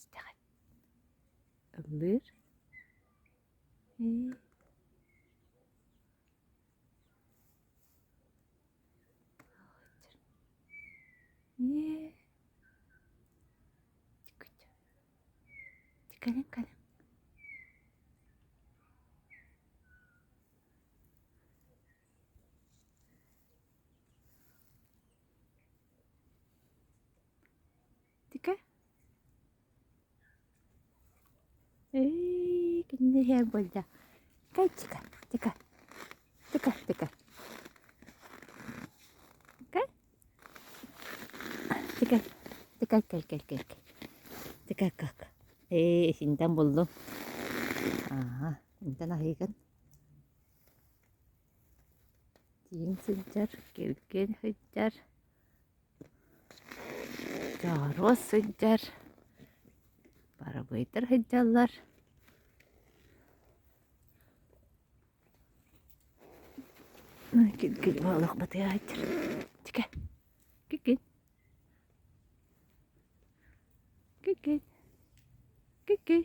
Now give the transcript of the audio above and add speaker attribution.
Speaker 1: İşte alır. Ye. Çıkarın kalın. Çıkar. Kini her bolda. Kay çıkar. Çıkar. Çıkar. Çıkar. Kay. Çıkar. Çıkar. Gel. Çıkar kalk. Şimdiden buldum. Aha. Şimdiden ayıkın. Ciğin sıcar. Gel hıcar. Jarwas sıcar. Para bayıtır hıcarlar. Gel balık batıya hıcar. Çıkar. Gel. Gel.